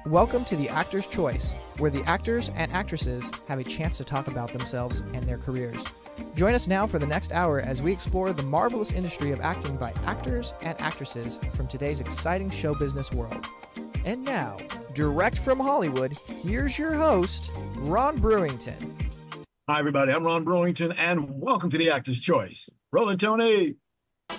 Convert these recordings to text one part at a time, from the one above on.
Welcome to The Actor's Choice, where the actors and actresses have a chance to talk about themselves and their careers. Join us now for the next hour as we explore the marvelous industry of acting by actors and actresses from today's exciting show business world. And now, direct from Hollywood, here's your host, Ron Brewington. Hi, everybody. I'm Ron Brewington, and welcome to The Actor's Choice. Roll it, Tony.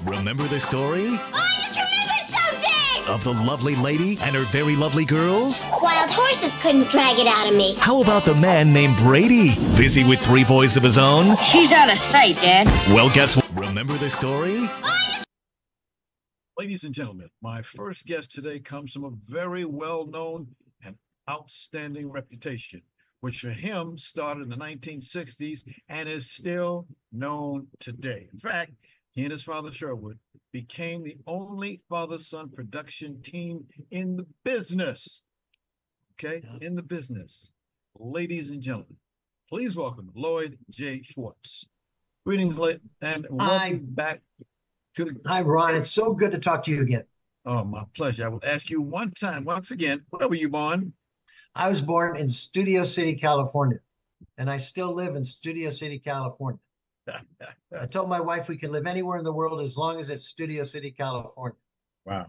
Remember the story? Oh, I just remembered something! Of the lovely lady and her very lovely girls? Wild horses couldn't drag it out of me. How about the man named Brady? Busy with 3 boys of his own? She's out of sight, Dad. Well, guess what? Remember the story? Ladies and gentlemen, my first guest today comes from a very well-known and outstanding reputation, which for him started in the 1960s and is still known today. In fact, he and his father, Sherwood, became the only father-son production team in the business. Okay, in the business. Ladies and gentlemen, please welcome Lloyd J. Schwartz. Greetings, and welcome back to the... Hi, Ron. It's so good to talk to you again. Oh, my pleasure. I will ask you once again, where were you born? I was born in Studio City, California, and I still live in Studio City, California. I told my wife we could live anywhere in the world as long as it's Studio City, California. Wow.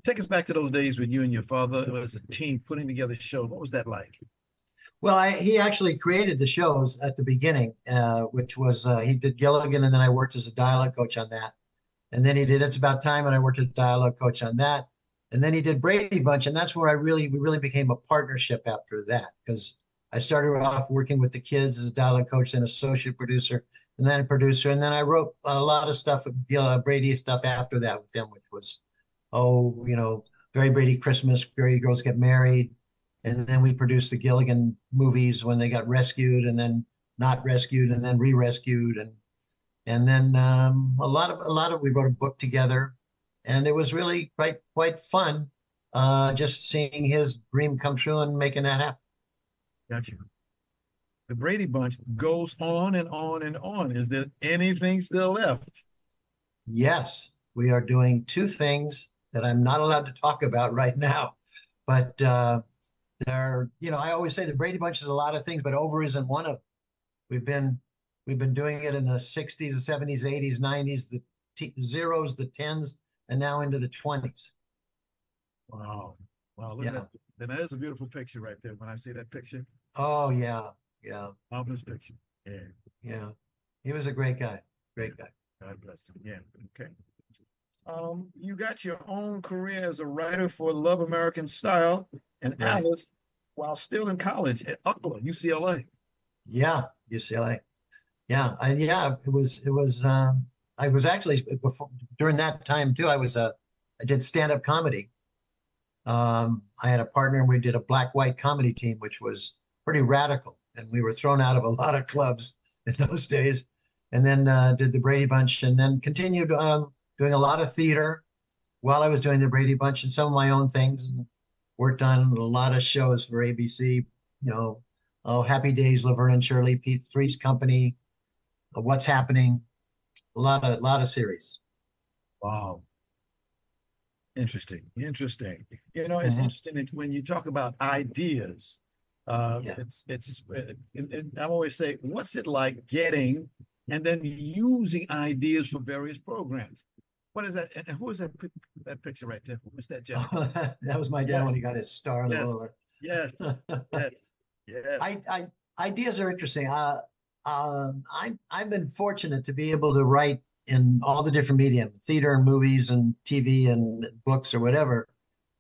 Take us back to those days when you and your father as a team putting together shows. What was that like? Well, he actually created the shows at the beginning, which was he did Gilligan, and then I worked as a dialogue coach on that. And then he did It's About Time, and I worked as a dialogue coach on that. And then he did Brady Bunch, and that's where we really became a partnership after that, because I started off working with the kids as a dialogue coach, then associate producer, and then a producer. And then I wrote a lot of stuff, Brady stuff after that with them, which was, Very Brady Christmas, Brady Girls Get Married. And then we produced the Gilligan movies when they got rescued and then not rescued and then re-rescued. And then we wrote a book together, and it was really quite fun just seeing his dream come true and making that happen. Gotcha. The Brady Bunch goes on and on and on. Is there anything still left? Yes, we are doing 2 things that I'm not allowed to talk about right now, but I always say the Brady Bunch is a lot of things, but Over isn't one of them. We've been doing it in the 60s, the 70s, 80s, 90s, the zeros, the 10s, and now into the 20s. Wow. Look at that. And that is a beautiful picture right there. When I see that picture. Oh, yeah. Marvelous picture. Yeah. He was a great guy. God bless him. Yeah. Okay. You got your own career as a writer for Love American Style and Right. Alice while still in college at UCLA. Yeah, UCLA. It was I was actually during that time too, I did stand-up comedy. I had a partner and we did a black-white comedy team, which was pretty radical. And we were thrown out of a lot of clubs in those days. And then did the Brady Bunch, and then continued doing a lot of theater while I was doing the Brady Bunch and some of my own things, and worked on a lot of shows for ABC, Happy Days, Laverne and Shirley, Pete Three's Company, What's Happening, a lot of series. Wow. Interesting. It's interesting that when you talk about ideas, I always say, what's it like getting and then using ideas for various programs? What is that? And who is that picture right there? Who's that gentleman? That was my dad when he got his star on the roller. Yes. Ideas are interesting. I've been fortunate to be able to write in all the different medium, theater and movies and TV and books or whatever.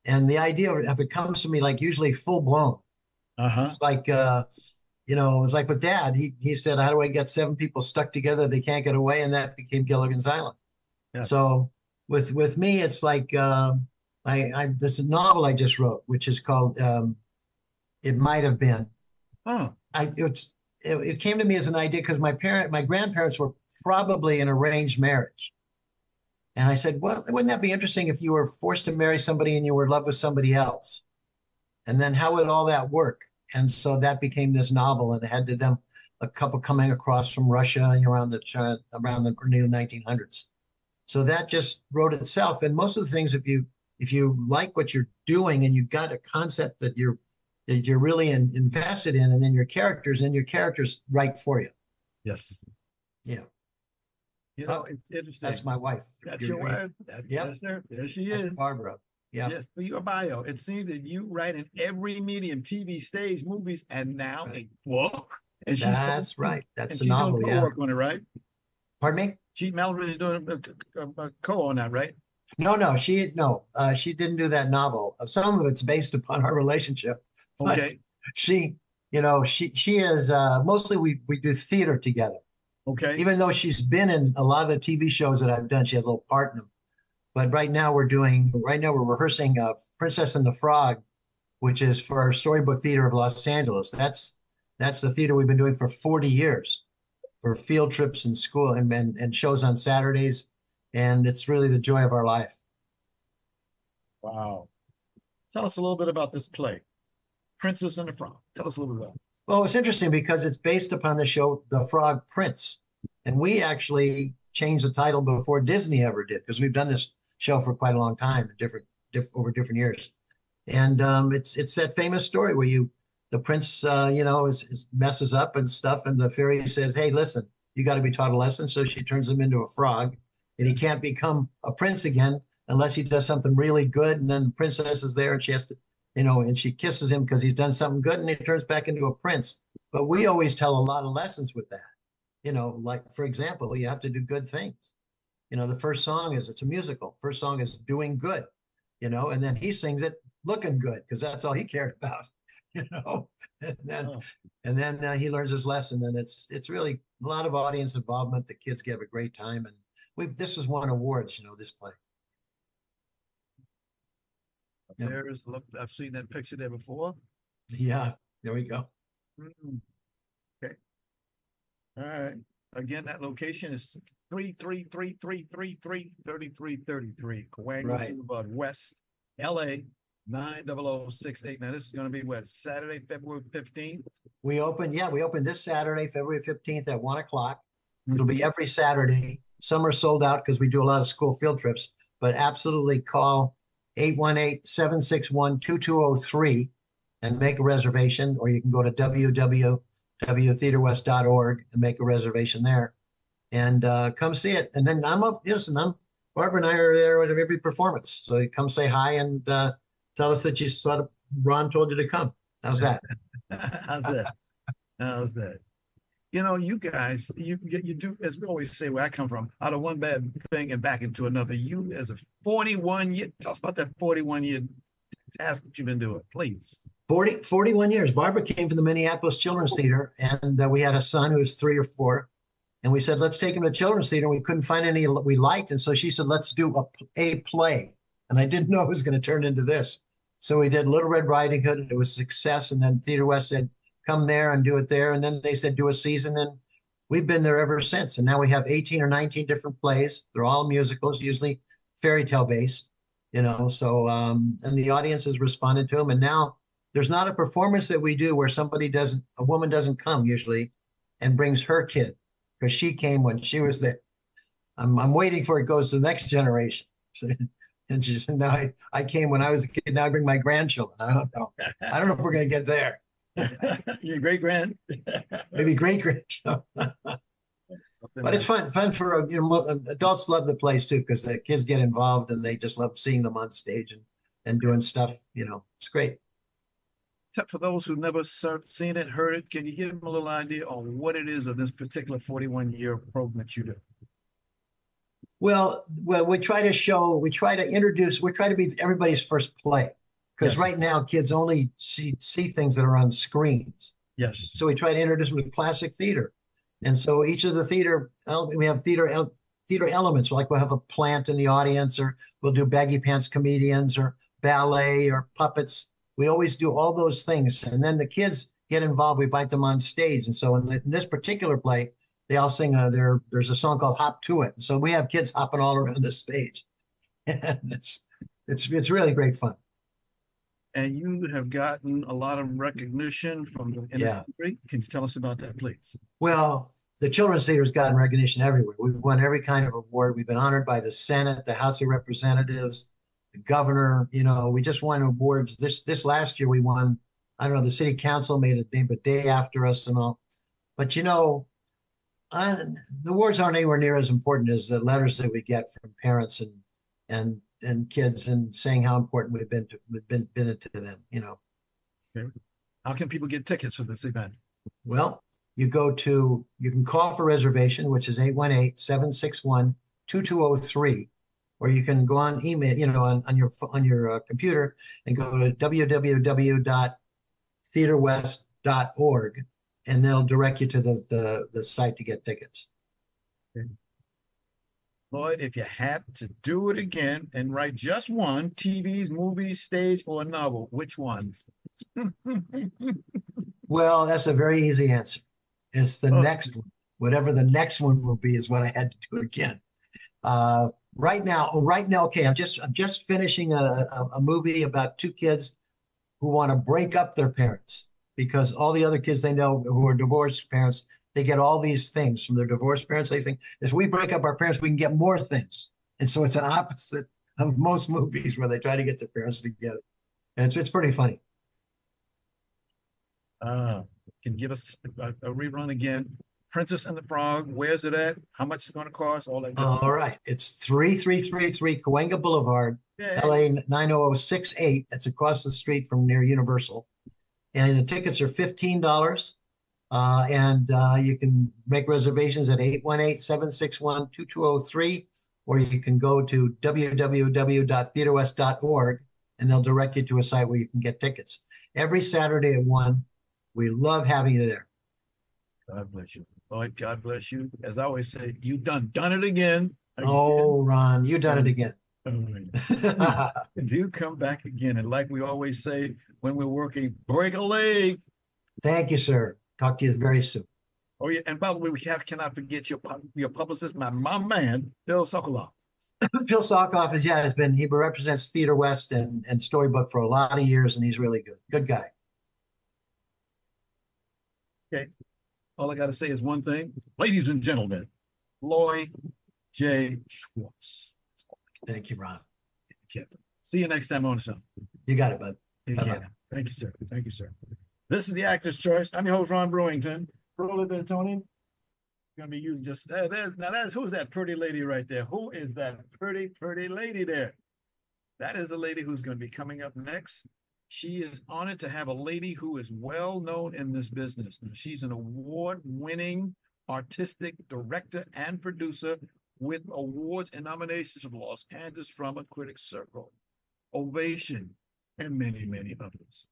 And the idea of it comes to me like usually full blown. It's like, it's like with Dad, he said, how do I get 7 people stuck together? They can't get away. And that became Gilligan's Island. Yes. So with me, it's like, this novel I just wrote, which is called, It Might Have Been. Oh. It came to me as an idea because my grandparents were probably in arranged marriage. And I said, well, wouldn't that be interesting if you were forced to marry somebody and you were in love with somebody else? And then how would all that work? And so that became this novel, and it had a couple coming across from Russia around the early 1900s. So that just wrote itself. And most of the things, if you like what you're doing and you got a concept that you're that you're really invested in, and then your characters write for you. Yes. Yeah. You know, it's interesting. That's my wife. That's your wife. Yes, sir. There she is. Barbara. Yeah. Yes. For your bio, it seems that you write in every medium: TV, stage, movies, and now a book. And that's right. That's the novel. Yeah. Work on it, right? Pardon me? She Mallory is doing a co on that, right? No. She didn't do that novel. Some of it's based upon our relationship. Okay. She is mostly we do theater together. Okay. Even though she's been in a lot of the TV shows that I've done, she had a little part in them. But right now we're rehearsing Princess and the Frog, which is for our Storybook Theater of Los Angeles. That's the theater we've been doing for 40 years, for field trips and school and shows on Saturdays. And it's really the joy of our life. Wow. Tell us a little bit about this play, Princess and the Frog. Tell us a little bit about it. Well, it's interesting because it's based upon the show The Frog Prince. And we actually changed the title before Disney ever did, because we've done this show for quite a long time, over different years. And it's that famous story where the prince, messes up and stuff, and the fairy says, "Hey, listen, you got to be taught a lesson." So she turns him into a frog, and he can't become a prince again unless he does something really good. And then the princess is there, and she has to, and she kisses him because he's done something good, and he turns back into a prince. But we always tell a lot of lessons with that. Like, for example, you have to do good things. The first song it's a musical. First song is doing good, and then he sings it looking good because that's all he cared about, and then he learns his lesson, and it's really a lot of audience involvement. The kids have a great time, and this has won awards, this play. Look, I've seen that picture there before. Yeah, there we go. Okay. All right. Again, that location is 33333 3333 Cahuenga Boulevard West, LA 90068. Now, this is going to be Saturday, February 15th? We open this Saturday, February 15th at 1 o'clock. It'll be every Saturday. Some are sold out because we do a lot of school field trips, but absolutely call 818-761-2203 and make a reservation, or you can go to www.theaterwest.org and make a reservation there, and come see it. And then Barbara and I are there at every performance, so you come say hi and tell us that Ron told you to come. How's that? How's that? You guys, you do, as we always say, where I come from, out of one bad thing and back into another. You, as a 41-year, tell us about that 41-year task that you've been doing, please. 41 years. Barbara came from the Minneapolis Children's Theater, and we had a son who was 3 or 4, and we said, let's take him to Children's Theater. And we couldn't find any we liked, and so she said, let's do a play. And I didn't know it was going to turn into this. So we did Little Red Riding Hood, and it was a success. And then Theater West said, come there and do it there. And then they said, do a season. And we've been there ever since. And now we have 18 or 19 different plays. They're all musicals, usually fairy tale based, so, and the audience has responded to them. And now there's not a performance that we do where a woman doesn't come usually and brings her kid, because she came when she was there. I'm waiting for it goes to the next generation. And she said, no, I came when I was a kid. Now I bring my grandchildren. I don't know. I don't know if we're going to get there. Your great grand, maybe great grandchildren. But it's fun for adults love the plays too, because the kids get involved and they just love seeing them on stage and doing stuff. It's great. Except for those who've never seen it, heard it, can you give them a little idea on what it is of this particular 41-year program that you do? Well, we try to be everybody's first play. Because right now, kids only see things that are on screens. Yes. So we try to introduce them to classic theater. And so each of the theater, we have theater elements. Like we'll have a plant in the audience, or we'll do baggy pants comedians, or ballet, or puppets. We always do all those things. And then the kids get involved. We invite them on stage. And so in this particular play, they all sing, there's a song called Hop to It. So we have kids hopping all around the stage. And it's really great fun. And you have gotten a lot of recognition from the industry. Can you tell us about that, please? Well, the Children's Theater has gotten recognition everywhere. We've won every kind of award. We've been honored by the Senate, the House of Representatives, the governor. We just won awards. This last year, we won I don't know, the city council made it name a day after us and all. But uh, the awards aren't anywhere near as important as the letters that we get from parents and kids and saying how important we've been to them. Okay. How can people get tickets for this event? Well, you can call for reservation, which is 818-761-2203, or you can go on email, on your computer and go to www.theaterwest.org, and they'll direct you to the site to get tickets. Okay. Lloyd, if you had to do it again and write just one, TVs, movies, stage, or a novel, which one? Well, that's a very easy answer. It's the next one. Whatever the next one will be is what I had to do again. Right now, okay, I'm just finishing a movie about two kids who want to break up their parents because all the other kids they know who are divorced parents, they get all these things from their divorced parents. They think if we break up our parents, we can get more things. And so it's an opposite of most movies where they try to get their parents together. And it's pretty funny. Can you give us a rerun again? Princess and the Frog, where's it at? How much is it going to cost? All that good All stuff. right. It's 3333 Cahuenga Boulevard, Yay. LA 90068. That's across the street from near Universal. And the tickets are $15. And you can make reservations at 818-761-2203, or you can go to www.theaterwest.org, and they'll direct you to a site where you can get tickets. Every Saturday at 1. We love having you there. God bless you. Lloyd, God bless you. As I always say, you've done it again. Oh, Ron, you've done it again. Do come back again. And like we always say, when we're working, break a leg. Thank you, sir. Talk to you very soon. Oh, yeah. And by the way, cannot forget your publicist, my man, Bill Sokoloff. Phil Sokoloff he represents Theater West and Storybook for a lot of years, and he's really good. Good guy. Okay. All I got to say is one thing. Ladies and gentlemen, Lloyd J. Schwartz. Thank you, Ron. See you next time on the show. You got it, bud. Bye-bye. Thank you, sir. Thank you, sir. This is the Actor's Choice. I'm your host, Ron Brewington. Roll it there, Tony. Going to be using just who's that pretty lady right there? Who is that pretty lady there? That is a lady who's going to be coming up next. She is honored to have a lady who is well known in this business. Now, she's an award-winning artistic director and producer with awards and nominations from Los Angeles Drama Critics Circle, Ovation, and many, many others.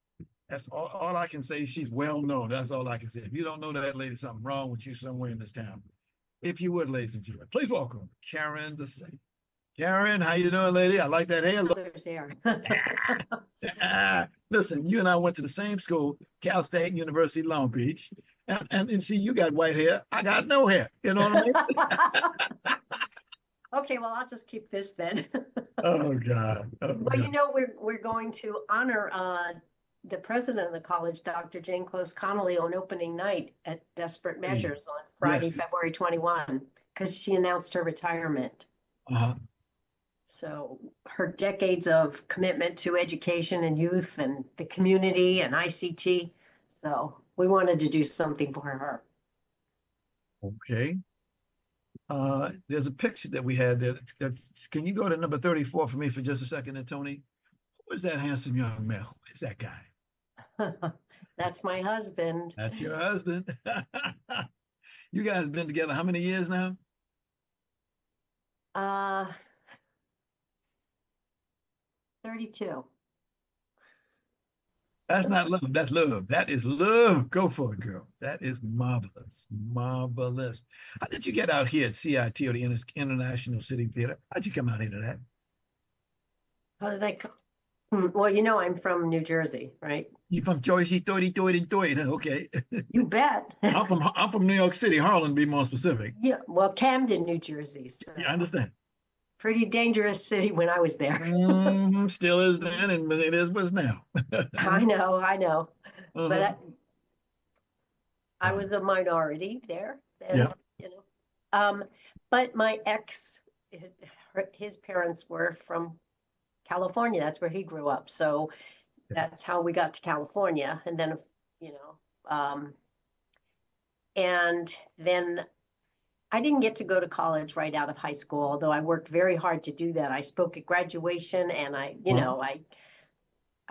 That's all I can say. She's well known. That's all I can say. If you don't know that lady, something wrong with you somewhere in this town. If you would, ladies and gentlemen, please welcome Caryn Desai. Caryn, how you doing, lady? I like that hair. There's hair. Listen, you and I went to the same school, Cal State University, Long Beach. And see, you got white hair. I got no hair. You know what I mean? Okay, well, I'll just keep this then. Oh, God. Well, God. we're going to honor the president of the college, Dr. Jane Close Connolly, on opening night at Desperate Measures on Friday, February 21, because she announced her retirement. Uh-huh. So her decades of commitment to education and youth and the community and ICT. So we wanted to do something for her. Okay. There's a picture that we had there. Can you go to number 34 for me for just a second, and Tony? Who is that handsome young man? Who is that guy? That's my husband. That's your husband. You guys been together how many years now? 32. That's not love. That's love. That is love. Go for it, girl. That is marvelous. Marvelous. How did you get out here at CIT, or the International City Theater? How'd you come out here to that? How did I come? Well, I'm from New Jersey, right? You from Jersey, 30, okay. You bet. I'm from New York City, Harlem, to be more specific. Yeah, well, Camden, New Jersey. So Yeah, I understand. pretty dangerous city when I was there. Still is then, and it is was now. I know. Uh-huh. But I was a minority there. And, but my ex, his parents were from California. That's where he grew up. So that's how we got to California. And then, you know, and then I didn't get to go to college right out of high school, although I worked very hard to do that. I spoke at graduation, and I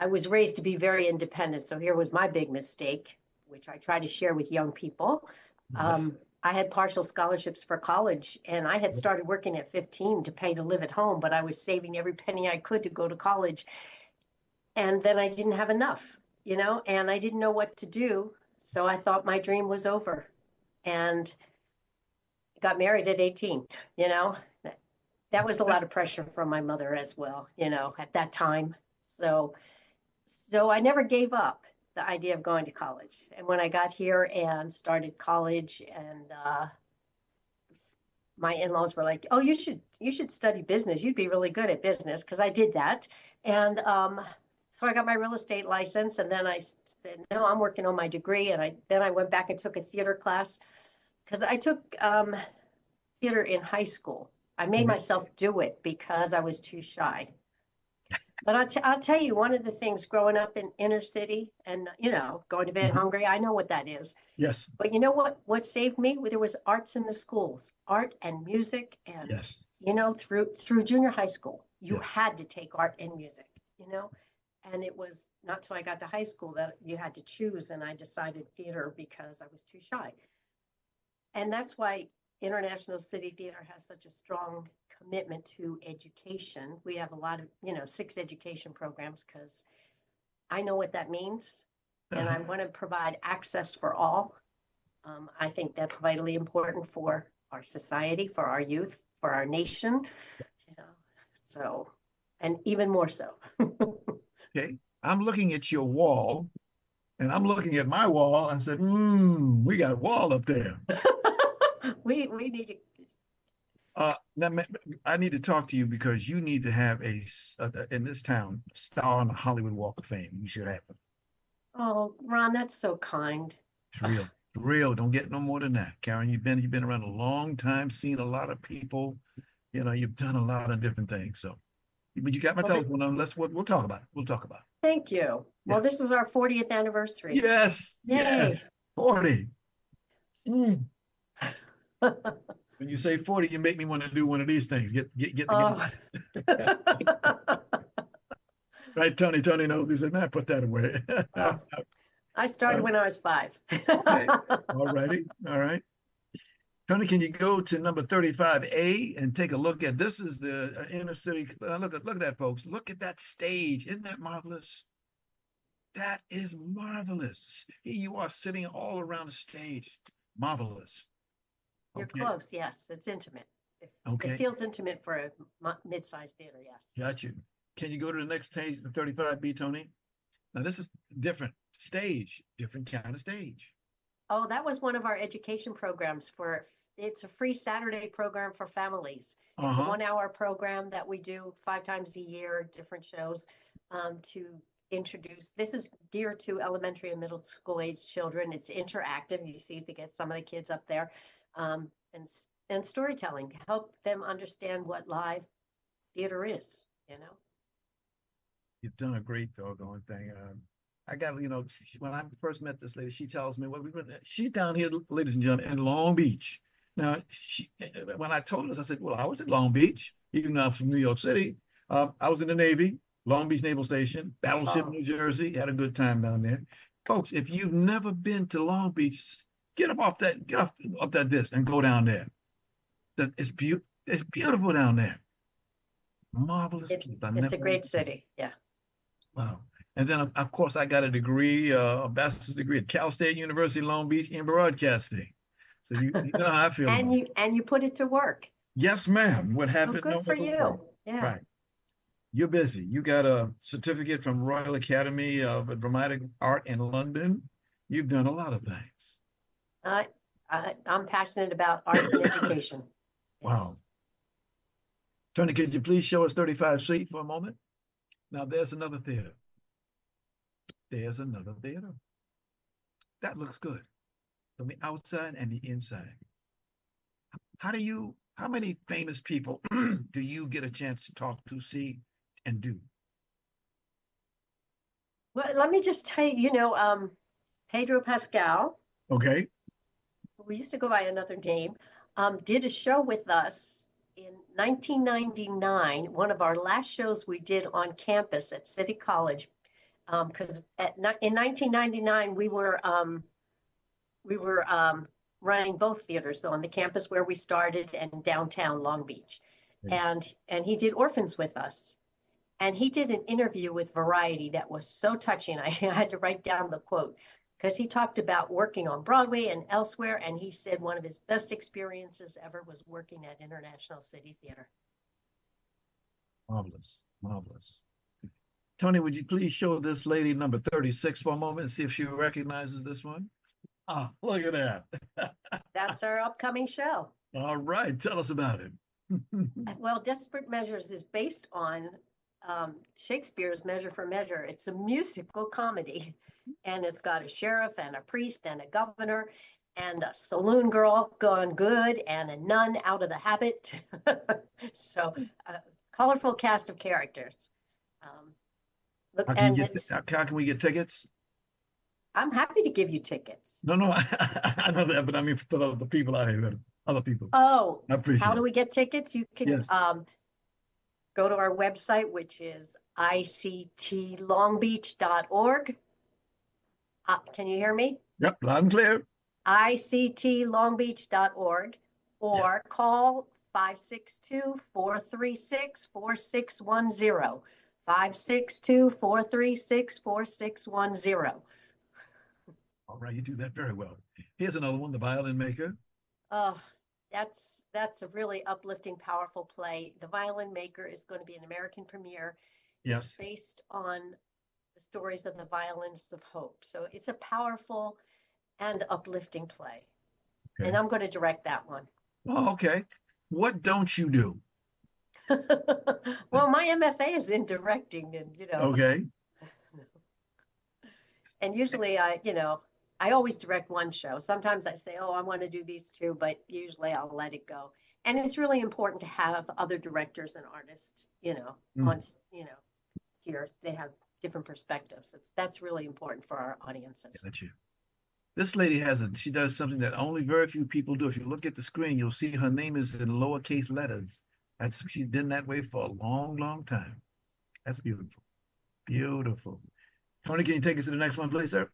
was raised to be very independent. So here was my big mistake, which I try to share with young people. Yes. I had partial scholarships for college, and I had started working at 15 to pay to live at home, but I was saving every penny I could to go to college. And then I didn't have enough, you know, and I didn't know what to do. So I thought my dream was over, and got married at 18, you know. That was a lot of pressure from my mother as well, you know, at that time. So I never gave up the idea of going to college. And when I got here and started college, and my in-laws were like, "Oh, you should study business. You'd be really good at business," because I did that. And so I got my real estate license, and then I said, "No, I'm working on my degree." And then I went back and took a theater class, because I took theater in high school. I made myself do it because I was too shy. But I'll tell you, one of the things growing up in inner city and, you know, going to bed hungry, I know what that is. Yes. But you know what saved me? There was arts in the schools, art and music. And, Yes. you know, through junior high school, you had to take art and music, you know. And it was not till I got to high school that you had to choose. And I decided theater because I was too shy. And that's why International City Theater has such a strong commitment to education. We have a lot of, you know, 6 education programs, because I know what that means. And I want to provide access for all. I think that's vitally important for our society, for our youth, for our nation, you know, so, and even more so. Okay. I'm looking at your wall, and I'm looking at my wall. I said, we got a wall up there. We need to. Now, I need to talk to you, because you need to have in this town, a star on the Hollywood Walk of Fame. You should have it. Oh, Ron, that's so kind. It's real. It's real. Don't get no more than that. Caryn, you've been around a long time, seen a lot of people. You know, you've done a lot of different things. So, but you got my telephone number. We'll talk about it. We'll talk about it. Thank you. Well, this is our 40th anniversary. Yes. Yay. Yes. 40. When you say 40, you make me want to do one of these things. Get right, Tony. Tony knows. He said, "Man, put that away." I started when I was 5. Okay. All righty. All right. Tony, can you go to number 35A and take a look at this? Is the inner city. Look at that, folks. Look at that stage. Isn't that marvelous? That is marvelous. Here you are sitting all around the stage. Marvelous. You're close. Yes, it's intimate. It feels intimate for a mid-sized theater. Yes. Got you. Can you go to the next page, the 35B, Tony? Now, this is different stage, different kind of stage. Oh, that was one of our education programs it's a free Saturday program for families. It's a 1-hour program that we do 5 times a year, different shows, to introduce. This is geared to elementary and middle school age children. It's interactive. You see, to get some of the kids up there, and storytelling, help them understand what live theater is, you know. You've done a great doggone thing. I got, you know, when I first met this lady, she tells me, she's down here, ladies and gentlemen, in Long Beach. Now, when I told her, I said, well, I was in Long Beach, even though I'm from New York City. I was in the Navy, Long Beach Naval Station, Battleship, New Jersey. Had a good time down there. Folks, if you've never been to Long Beach, get off that disc and go down there. It's beautiful down there. Marvelous. It's a great city. Yeah. Wow. And then, of course, I got a degree, a bachelor's degree at Cal State University, Long Beach, in broadcasting. So you know how I feel. and you put it to work. Yes, ma'am. What happened? Good for you. Yeah. Right. You're busy. You got a certificate from Royal Academy of Dramatic Art in London. You've done a lot of things. I'm passionate about arts and education. Wow. Tony, could you please show us 35C for a moment? Now, there's another theater. There's another theater. That looks good from the outside and the inside. How many famous people do you get a chance to talk to, see, and do? Well, let me just tell you, Pedro Pascal, Okay. we used to go by another name, did a show with us in 1999, one of our last shows we did on campus at City College. Because in 1999, we were running both theaters, so on the campus where we started and downtown Long Beach. And he did Orphans with us. And he did an interview with Variety that was so touching. I had to write down the quote because he talked about working on Broadway and elsewhere. And he said one of his best experiences ever was working at International City Theater. Marvelous. Marvelous. Tony, would you please show this lady number 36 for a moment and see if she recognizes this one? Ah, look at that. That's our upcoming show. All right. Tell us about it. Well, Desperate Measures is based on Shakespeare's Measure for Measure. It's a musical comedy, and it's got a sheriff and a priest and a governor and a saloon girl gone good and a nun out of the habit. So a colorful cast of characters. Look, How can we get tickets? I'm happy to give you tickets. No, I know that, but I mean for the people out here, other people. Oh, I appreciate how do we get tickets? You can Yes. Go to our website, which is ictlongbeach.org. Can you hear me? Yep, loud and clear. ictlongbeach.org or call 562-436-4610. 562-436-4610. All right, you do that very well. Here's another one, The Violin Maker. Oh, that's a really uplifting, powerful play. The Violin Maker is going to be an American premiere. Yes. It's based on the stories of the violins of hope. So it's a powerful and uplifting play. Okay. And I'm going to direct that one. Oh, okay. What don't you do? Well, my MFA is in directing, and Okay. and usually I always direct one show. Sometimes I say, oh, I want to do these two, but usually I'll let it go. And it's really important to have other directors and artists, once, here they have different perspectives. That's really important for our audiences. Got you. This lady she does something that only very few people do. If you look at the screen, you'll see her name is in lowercase letters. She's been that way for a long, long time. That's beautiful. Beautiful. Tony, can you take us to the next one, please, sir?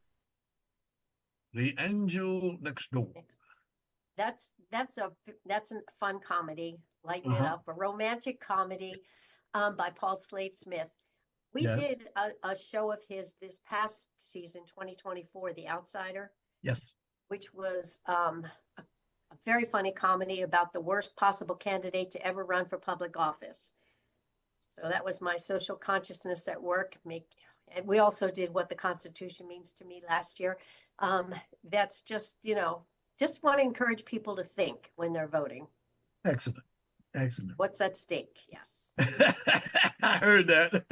The Angel Next Door. That's a fun comedy, lighten it up, a romantic comedy by Paul Slade Smith. We did a show of his this past season, 2024, The Outsider. Yes. Which was a very funny comedy about the worst possible candidate to ever run for public office. So that was my social consciousness at work. And we also did What the Constitution Means to Me last year. That's just want to encourage people to think when they're voting. Excellent. Excellent. What's at stake? Yes. I heard that.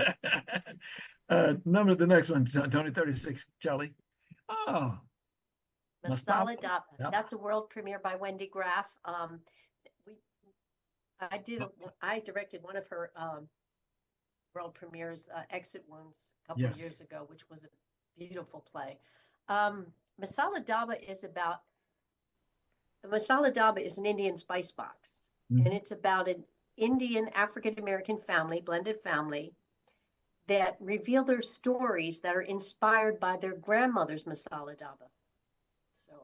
The next one, Tony, 36, Charlie. Oh. Masala Daba. Yep. That's a world premiere by Wendy Graff. I directed one of her world premieres, Exit Wounds, a couple of years ago, which was a beautiful play. Masala Daba is an Indian spice box, and it's about an Indian African-American family, blended family, that reveal their stories that are inspired by their grandmother's masala daba. So,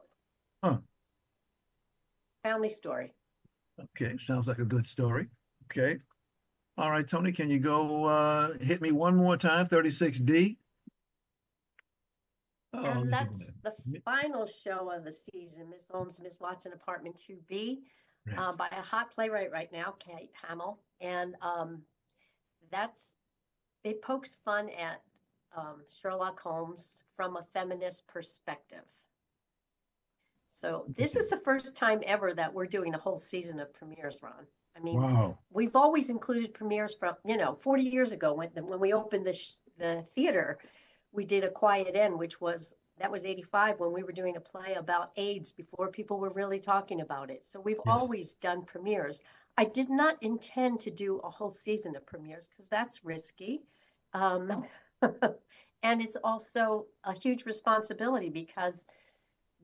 family story. Okay, sounds like a good story. Okay. All right, Tony, can you go hit me one more time, 36D? Oh, and that's the final show of the season, Miss Holmes, Miss Watson, Apartment 2B, by a hot playwright right now, Kate Hamill. And it pokes fun at Sherlock Holmes from a feminist perspective. So this is the first time ever that we're doing a whole season of premieres, Ron. I mean, we've always included premieres from, 40 years ago when we opened the theater, we did A Quiet End, that was 85 when we were doing a play about AIDS before people were really talking about it. So we've always done premieres. I did not intend to do a whole season of premieres because that's risky. And it's also a huge responsibility because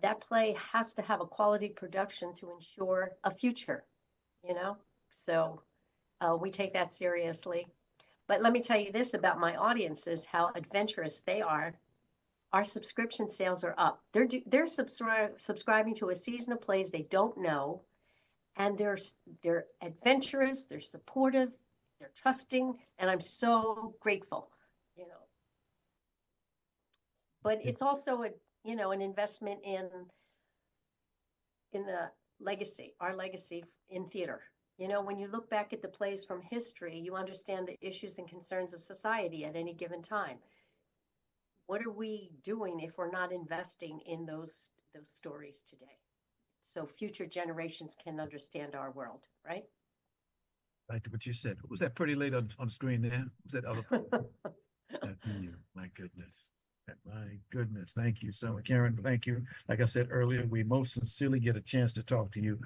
that play has to have a quality production to ensure a future, you know? So we take that seriously. But let me tell you this about my audiences, how adventurous they are. Our subscription sales are up. They're subscribing to a season of plays they don't know, and they're adventurous, they're supportive, they're trusting, and I'm so grateful, you know. But it's also an investment in the legacy, our legacy in theater. You know, when you look back at the plays from history, you understand the issues and concerns of society at any given time. What are we doing if we're not investing in those stories today? So future generations can understand our world, right? Like what you said. Who was that pretty lady on screen there? Who's that other? My goodness. My goodness. Thank you so much, Caryn. Thank you. Like I said earlier, we most sincerely get a chance to talk to you.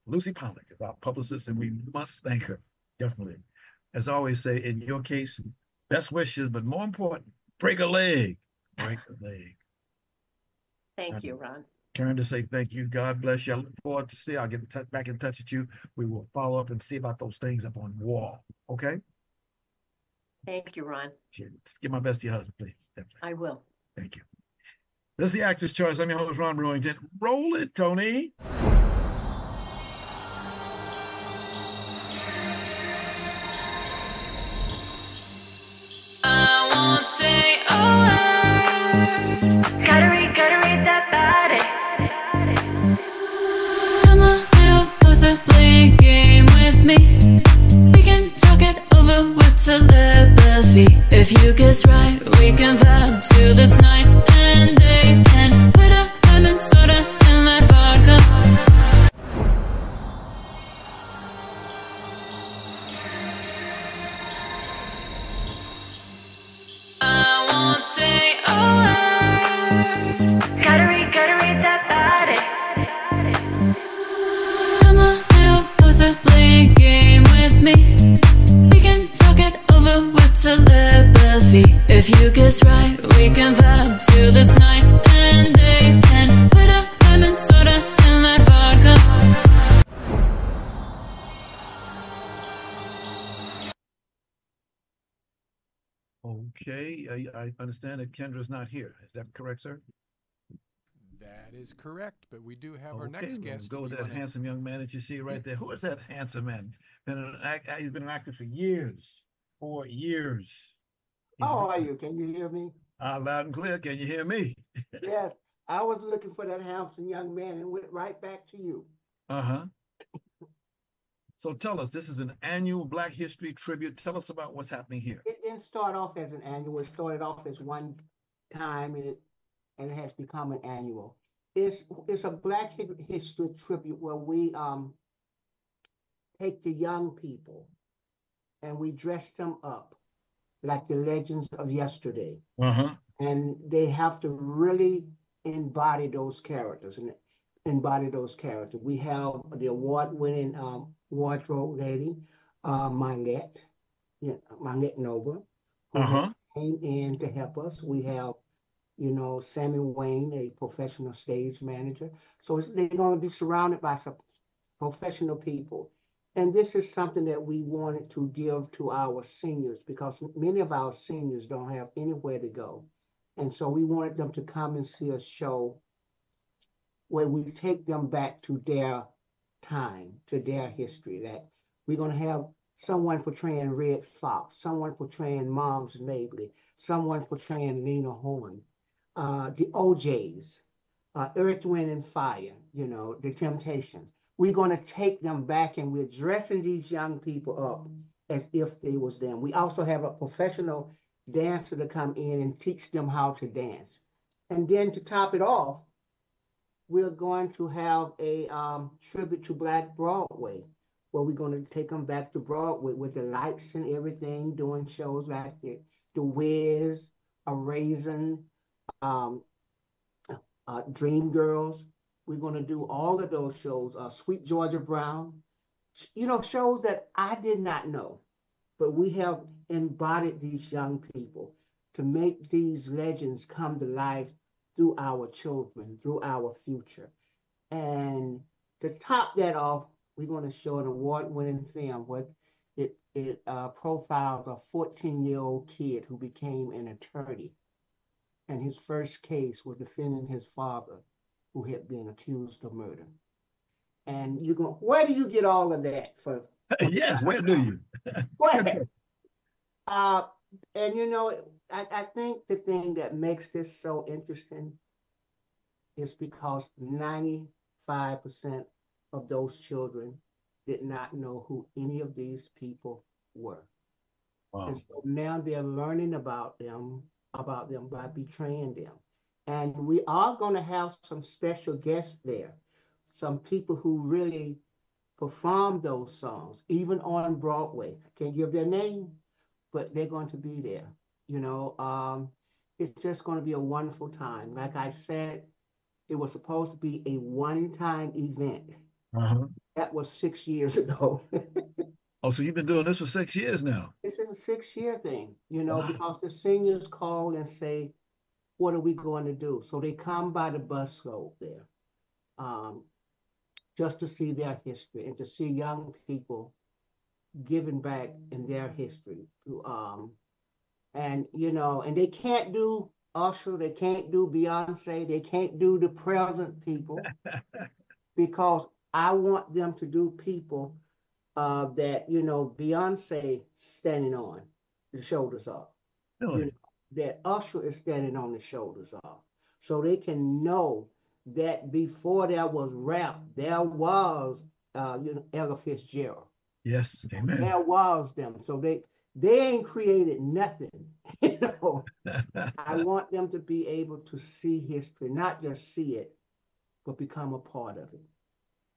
Lucy Pollock is our publicist, and we must thank her, definitely. As I always say, in your case, best wishes, but more important, break a leg. Break a leg. Thank you, Ron. Caryn Desai, thank you. God bless you. I look forward to see. I'll get back in touch with you. We will follow up and see about those things up on the wall. Okay? Thank you, Ron. Give my best to your husband, please. Definitely. I will. Thank you. This is the Actor's Choice. I'm your host, Ron Brewington. Roll it, Tony. I won't say a word. Gotta read that body. Come a little closer, play a game with me. We can talk it over with telepathy. If you guess right, we can vibe to this night and day. And put a lemon soda in that vodka. I won't say a word. Gotta read that body. Come a little closer, play a game with me. We can talk it over with telepathy. If you guess right, we can vibe to this night and day. And put a lemon soda in that vodka. Okay, I understand that Kendra's not here. Is that correct, sir? That is correct, but we do have our next guest. Go with that handsome young man that you see right there. Who is that handsome man? He's been an actor for years, 4 years. How are you? Can you hear me? Loud and clear. Can you hear me? Yes, I was looking for that handsome young man and went right back to you. Uh-huh. So tell us, this is an annual Black History tribute. Tell us about what's happening here. It didn't start off as an annual. It started off as one time, and it has become an annual. It's a Black History tribute where we take the young people and we dress them up like the legends of yesterday. Uh-huh. And they have to really embody those characters We have the award-winning wardrobe lady, Marlette Nova, who came in to help us. We have, Sammy Wayne, a professional stage manager. So they're going to be surrounded by some professional people. And this is something that we wanted to give to our seniors because many of our seniors don't have anywhere to go. And so we wanted them to come and see a show where we take them back to their time, to their history. That we're going to have someone portraying Red Fox, someone portraying Moms Mabley, someone portraying Lena Horne, the OJs, Earth, Wind, and Fire, the Temptations. We're going to take them back and we're dressing these young people up as if they was them. We also have a professional dancer to come in and teach them how to dance. And then to top it off, we're going to have a tribute to Black Broadway, where we're going to take them back to Broadway with the lights and everything, doing shows like the Wiz, A Raisin, Dreamgirls. We're going to do all of those shows, Sweet Georgia Brown, shows that I did not know, but we have embodied these young people. to make these legends come to life through our children, through our future. And to top that off, we're going to show an award-winning film. What it profiles a 14-year-old kid who became an attorney, and his first case was defending his father, who had been accused of murder. And you go, where do you get all of that for? Yes, where do you? Where? And you know, I think the thing that makes this so interesting is because 95% of those children did not know who any of these people were. Wow. And so now they're learning about them by betraying them. And we are going to have some special guests there, some people who really perform those songs, even on Broadway. I can't give their name, but they're going to be there. You know, it's just going to be a wonderful time. Like I said, it was supposed to be a one-time event. Uh-huh. That was 6 years ago. Oh, so you've been doing this for 6 years now? This is a 6-year thing, you know, Wow. because the seniors call and say, what are we going to do? So they come by the busload there, just to see their history and to see young people giving back in their history. And, you know, and they can't do Usher, they can't do Beyonce, they can't do the present people because I want them to do people that, you know, Beyonce standing on the shoulders of. Really? You know, that Usher is standing on the shoulders of. So they can know that before there was rap, there was, you know, Ella Fitzgerald. Yes, amen. There was them. So they ain't created nothing. You know, I want them to be able to see history, not just see it, but become a part of it.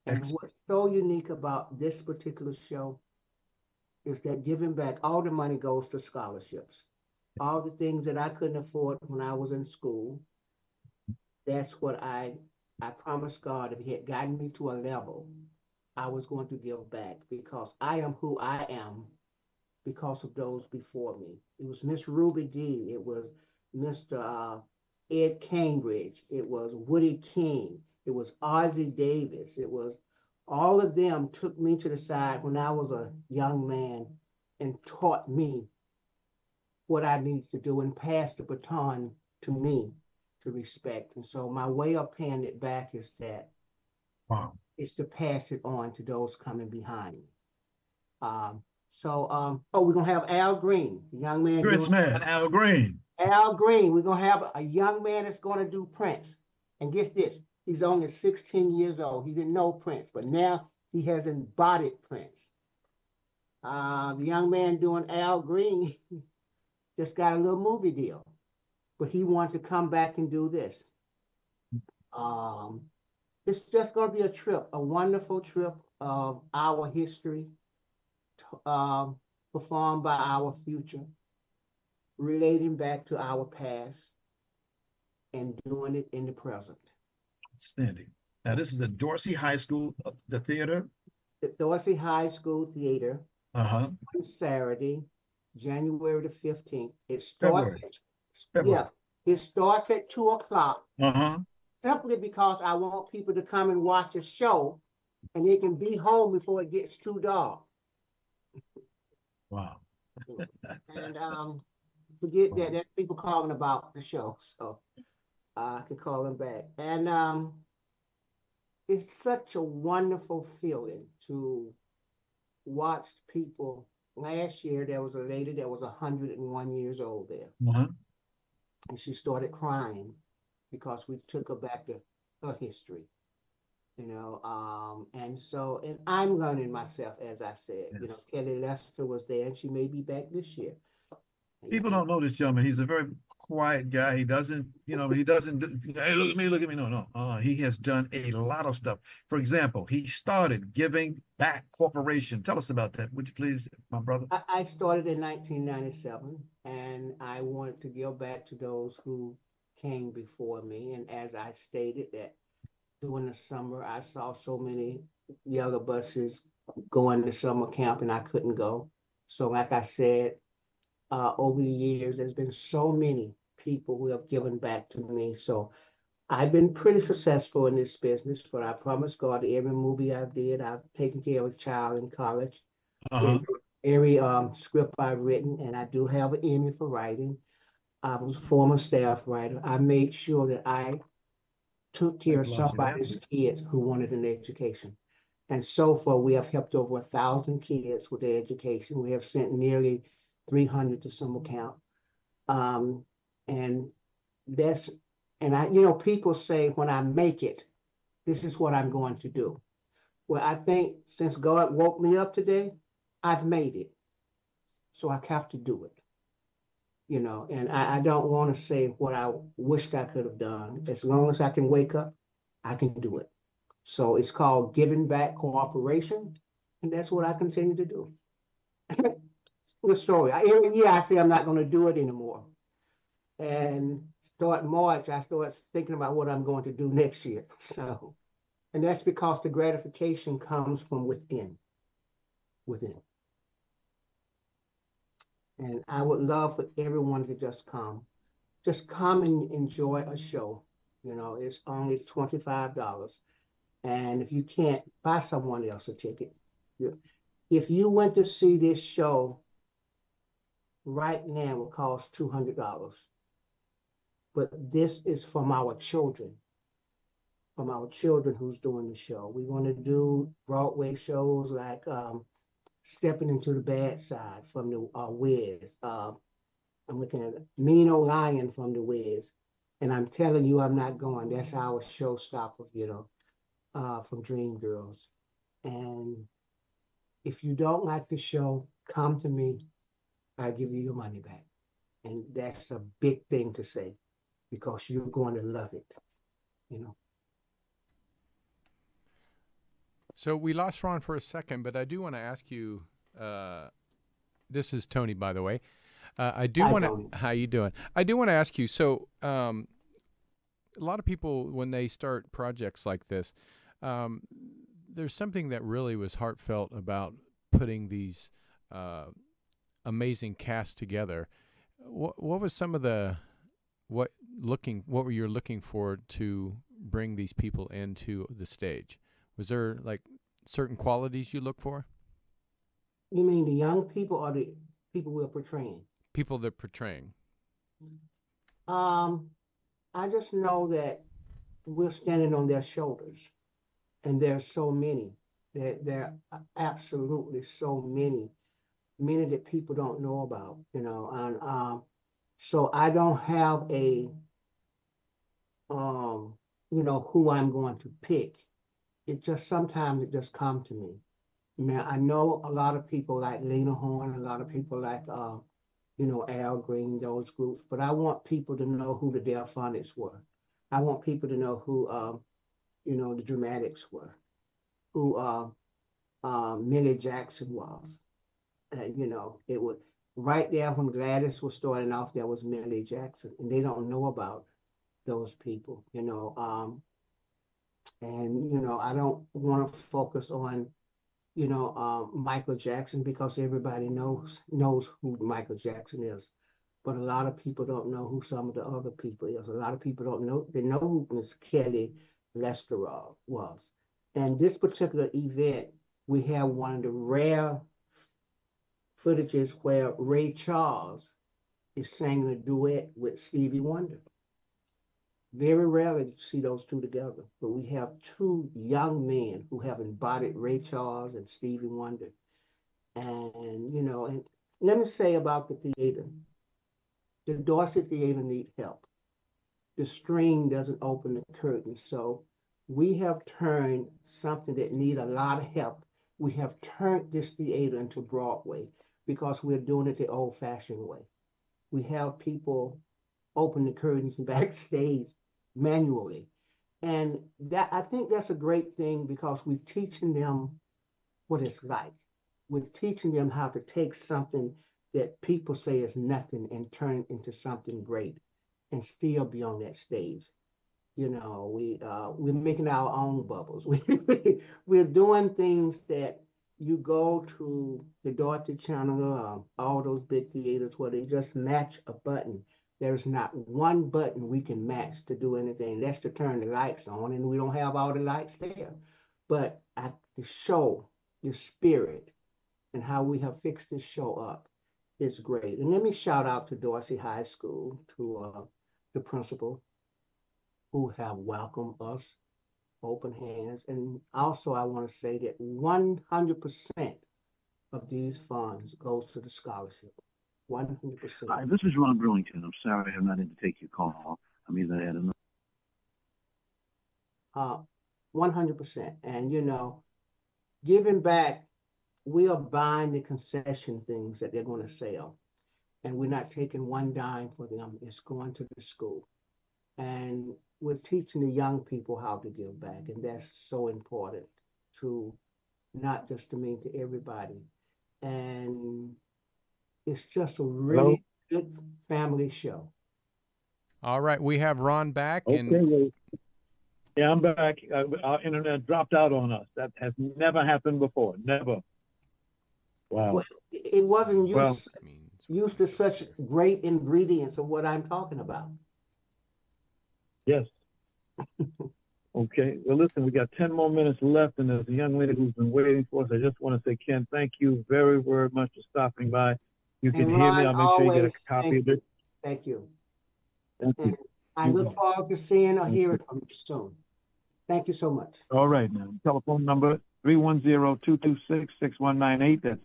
And Excellent. what's so unique about this particular show is that giving back, all the money goes to scholarships. All the things that I couldn't afford when I was in school, that's what I promised God, if he had gotten me to a level, I was going to give back because I am who I am because of those before me. It was Miss Ruby Dee, it was Mr. Ed Cambridge, it was Woody King, it was Ozzie Davis, it was all of them took me to the side when I was a young man and taught me what I need to do and passed the baton to me to respect. And so my way of paying it back is that Wow. is to pass it on to those coming behind me. Oh, we're gonna have Al Green, the young man. Grits man, Al Green. Al Green, we're gonna have a young man that's gonna do Prince. And get this, he's only 16 years old. He didn't know Prince, but now he has embodied Prince. The young man doing Al Green just got a little movie deal, but he wanted to come back and do this. It's just going to be a trip, a wonderful trip of our history, performed by our future, relating back to our past, and doing it in the present. Outstanding. Now, this is at Dorsey High School, the theater. The Dorsey High School Theater Uh-huh. on Saturday, January the 15th. It starts, February. it starts at 2 o'clock. Uh-huh. Simply because I want people to come and watch a show and they can be home before it gets too dark. Wow. And forget that, that's people calling about the show, so I can call them back. And it's such a wonderful feeling to watch people. Last year, there was a lady that was 101 years old there. Uh-huh. And she started crying because we took her back to her history, you know. And I'm learning myself, as I said. Yes. You know, Kelly Lester was there, and she may be back this year. People don't know this gentleman. He's a very quiet guy. He doesn't, hey, look at me. No. He has done a lot of stuff. For example, he started Giving Back Corporation. Tell us about that, would you please, my brother? I started in 1997, and I wanted to give back to those who came before me. And as I stated, that during the summer, I saw so many yellow buses going to summer camp, and I couldn't go. So like I said, over the years. There's been so many people who have given back to me. So I've been pretty successful in this business, but I promise God, every movie I did, I've taken care of a child in college. Uh-huh. Every script I've written, and I do have an Emmy for writing. I was a former staff writer. I made sure that I took care of I'd love to that. somebody's kids who wanted an education. And so far, we have helped over 1,000 kids with their education. We have sent nearly 300 to some account. And that's, and I, you know, people say when I make it, this is what I'm going to do. Well, I think since God woke me up today, I've made it. So I have to do it. You know, and I don't want to say what I wished I could have done. As long as I can wake up, I can do it. So it's called Giving Back Cooperation, and that's what I continue to do. The story. Every year I say I'm not going to do it anymore. And start March, I start thinking about what I'm going to do next year. So, and that's because the gratification comes from within. And I would love for everyone to just come and enjoy a show. You know, it's only $25. And if you can't, buy someone else a ticket. If you went to see this show right now, it would cost $200. But this is from our children who's doing the show. We want to do Broadway shows like Stepping Into the Bad Side from the Wiz. I'm looking at Mean Old Lion from the Wiz. And I'm telling you, I'm not going. That's our showstopper, you know, from Dreamgirls. And if you don't like the show, come to me. I'll give you your money back. And that's a big thing to say because you're going to love it, you know. So we lost Ron for a second, but I do want to ask you, this is Tony, by the way. I do want to, how you doing? I do want to ask you, so a lot of people, when they start projects like this, there's something that really was heartfelt about putting these amazing casts together. What was some of the, what were you looking for to bring these people into the stage? Was there like certain qualities you look for? You mean the young people or the people we're portraying? People they're portraying. I just know that we're standing on their shoulders, and there's so many. There are absolutely so many that people don't know about, you know. And so I don't have a, you know, who I'm going to pick. It just sometimes it just comes to me. I mean, I know a lot of people like Lena Horne, a lot of people like, you know, Al Green, those groups, but I want people to know who the Delphonics were. I want people to know who, you know, the Dramatics were, who Millie Jackson was. You know, it was right there when Gladys was starting off, there was Millie Jackson, and they don't know about those people, you know. And, you know, I don't want to focus on, you know, Michael Jackson because everybody knows who Michael Jackson is. But a lot of people don't know who some of the other people is. A lot of people don't know. They know who Miss Kelly Lester was. And this particular event, we have one of the rare footages where Ray Charles is singing a duet with Stevie Wonder. Very rarely you see those two together, but we have two young men who have embodied Ray Charles and Stevie Wonder. And, you know, and let me say about the theater. The Dorset Theater need help. The string doesn't open the curtain. So we have turned something that need a lot of help. We have turned this theater into Broadway because we're doing it the old-fashioned way. We have people open the curtains backstage manually. And that, I think that's a great thing because we're teaching them what it's like. We're teaching them how to take something that people say is nothing and turn it into something great and still be on that stage. You know, we're making our own bubbles. We're doing things that you go to the Dorothy Channel, all those big theaters where they just match a button. There's not one button we can match to do anything. That's to turn the lights on, and we don't have all the lights there. But the show, the spirit, and how we have fixed this show up is great. And let me shout out to Dorsey High School, to the principal, who have welcomed us open hands. And also, I want to say that 100% of these funds goes to the scholarship. 100%. Hi, this is Ron Brewington. I'm sorry I'm not in to take your call. I'm either at another. 100%. And, you know, giving back, we are buying the concession things that they're going to sell. And we're not taking one dime for them. It's going to the school. And we're teaching the young people how to give back. And that's so important to not just to mean to everybody. And it's just a really good family show. All right. We have Ron back. Okay. And yeah, I'm back. Our internet dropped out on us. That has never happened before. Never. Wow. Well, it wasn't used to such great ingredients of what I'm talking about. Yes. Okay. Well, listen, we got 10 more minutes left, and there's a young lady who's been waiting for us. I just want to say, Ken, thank you very, very much for stopping by. You can hear me. I'll make sure you get a copy of it. Thank you. Thank you. I look forward to seeing or hearing from you soon. Thank you so much. All right, now. Telephone number 310-226-6198. That's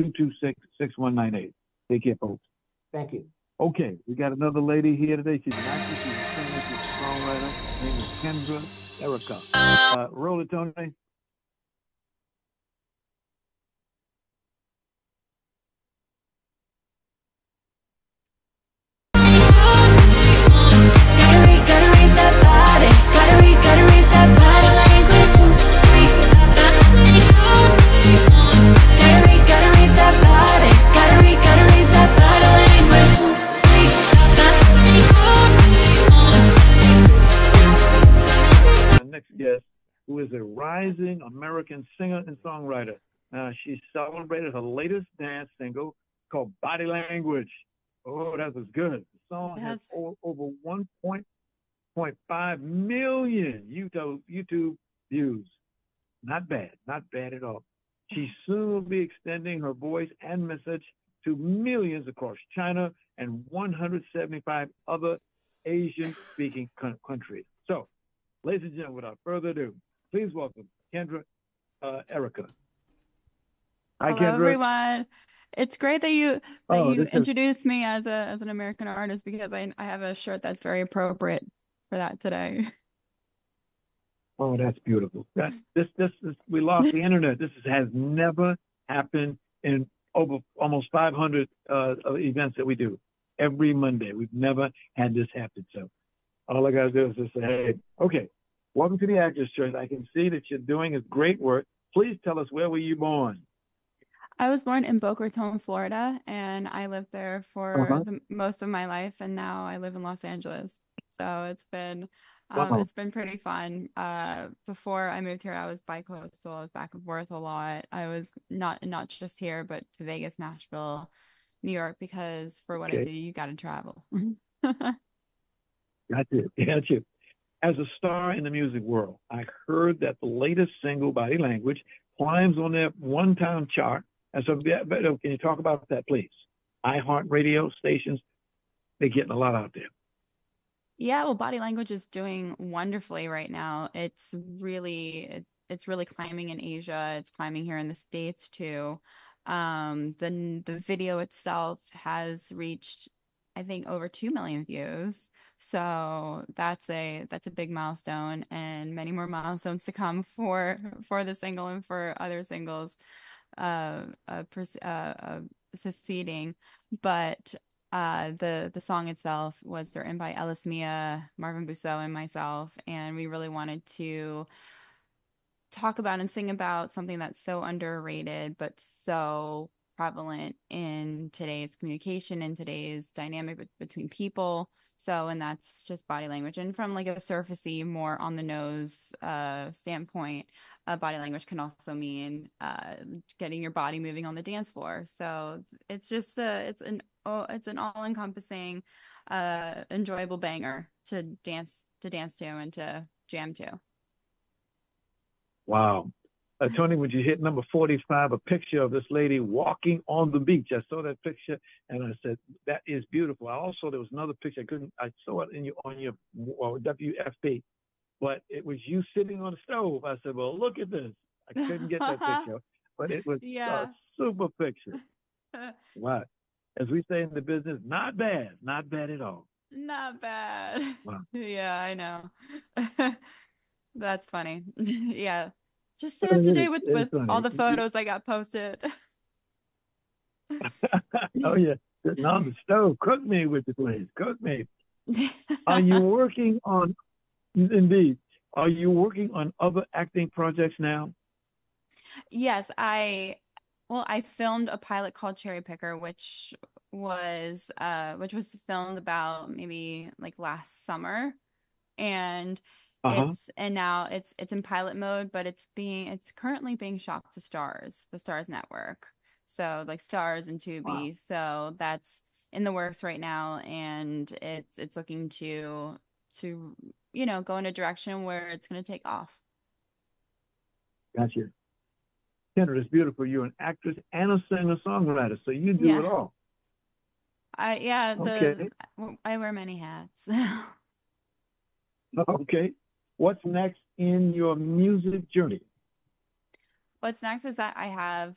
310-226-6198. Take care, folks. Thank you. Okay, we got another lady here today. She's an actress. She's a singer. She's a songwriter. Her name is Kendra Erika. Roll it, Tony. Who is a rising American singer and songwriter. She celebrated her latest dance single called Body Language. Oh, that was good. The song has over 1.5 million YouTube views. Not bad at all. She soon will be extending her voice and message to millions across China and 175 other Asian-speaking countries. So, ladies and gentlemen, without further ado, please welcome Kendra Erika. Hi, Hello, Kendra. everyone. It's great that you introduced me as an American artist, because I have a shirt that's very appropriate for that today. Oh, that's beautiful. This we lost the internet. This has never happened in over almost 500 events that we do every Monday. We've never had this happen. So all I gotta do is just say, hey, okay. Welcome to the Actors Church. I can see that you're doing great work. Please tell us, where were you born? I was born in Boca Raton, Florida, and I lived there for most of my life, and now I live in Los Angeles. So it's been pretty fun. Before I moved here, I was bi-coastal. I was back and forth a lot. I was not just here, but to Vegas, Nashville, New York, because for what I do, you got to travel. Got you. As a star in the music world, I heard that the latest single, Body Language, climbs on that one-time chart. And so, can you talk about that, please? iHeartRadio stations, they're getting a lot out there. Yeah, well, Body Language is doing wonderfully right now. It's really climbing in Asia. It's climbing here in the States too. The video itself has reached, I think, over 2 million views. So that's a big milestone, and many more milestones to come for the single and for other singles succeeding. But the song itself was written by Ellis Mia, Marvin Bousseau, and myself, and we really wanted to talk about and sing about something that's so underrated but so prevalent in today's communication, in today's dynamic between people. So, and that's just body language. And from like a surfacey, more on the nose standpoint, body language can also mean getting your body moving on the dance floor. So it's just it's an all-encompassing enjoyable banger to dance to and to jam to. Wow. Tony, would you hit number 45, a picture of this lady walking on the beach? I saw that picture and I said, that is beautiful. There was another picture. I saw it on your WFP, but it was you sitting on the stove. I said, well, look at this. I couldn't get that picture, but it was a super picture. Wow. As we say in the business, not bad at all. Not bad. Wow. Yeah, I know. That's funny. Yeah. Just stay up to date with all the photos I got posted. Oh, yeah. Sitting on the stove. Cook me with the please. Cook me. Are you working on other acting projects now? Yes, I filmed a pilot called Cherry Picker, which was filmed about maybe like last summer. And now it's in pilot mode, but it's currently being shopped to Starz, the Starz network. So like Starz and Tubi. Wow. So that's in the works right now, and it's looking to go in a direction where it's going to take off. Gotcha. Kendra, it's beautiful. You're an actress and a singer-songwriter, so you do it all. I wear many hats. Okay. What's next in your music journey? What's next is that I have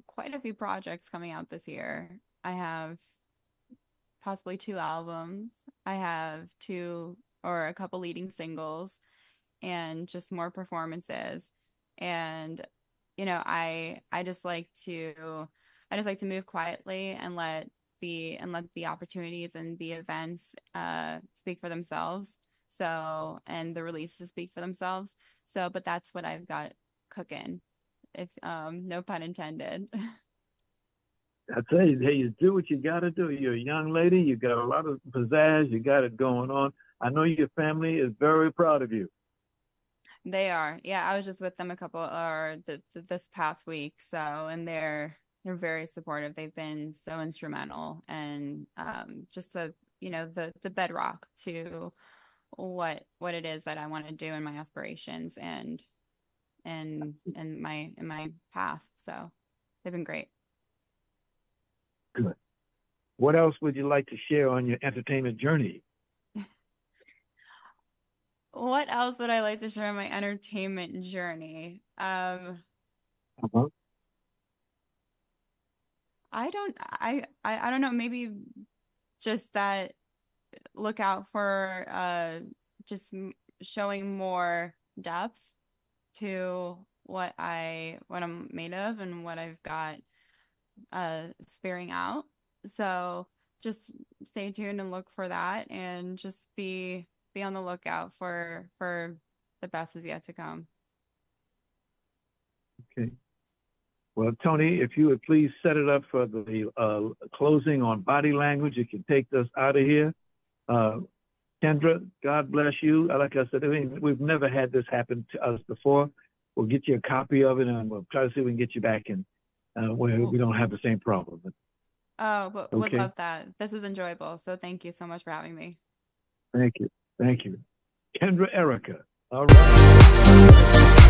quite a few projects coming out this year. I have possibly 2 albums. I have 2 or a couple leading singles, and just more performances. And I just like to move quietly and let the opportunities and the events speak for themselves. So, and the releases speak for themselves. So, but that's what I've got cooking, if no pun intended. I tell you, hey, you do what you got to do. You're a young lady. You got a lot of pizzazz. You got it going on. I know your family is very proud of you. They are. Yeah, I was just with them this past week. So, and they're very supportive. They've been so instrumental, and just the bedrock to what it is that I want to do in my aspirations and my path. So they've been great. Good. What else would you like to share on your entertainment journey? What else would I like to share on my entertainment journey? I don't know, maybe just that look out for just showing more depth to what I'm made of and what I've got spearing out. So just stay tuned and look for that, and just be on the lookout for the best is yet to come. Okay. Well, Tony, if you would please set it up for the closing on body language, you can take us out of here. Kendra, God bless you. Like I said, we've never had this happen to us before. We'll get you a copy of it, and we'll try to see if we can get you back in where we don't have the same problem. But would love that. This is enjoyable. So thank you so much for having me. Thank you. Kendra Erika. All right.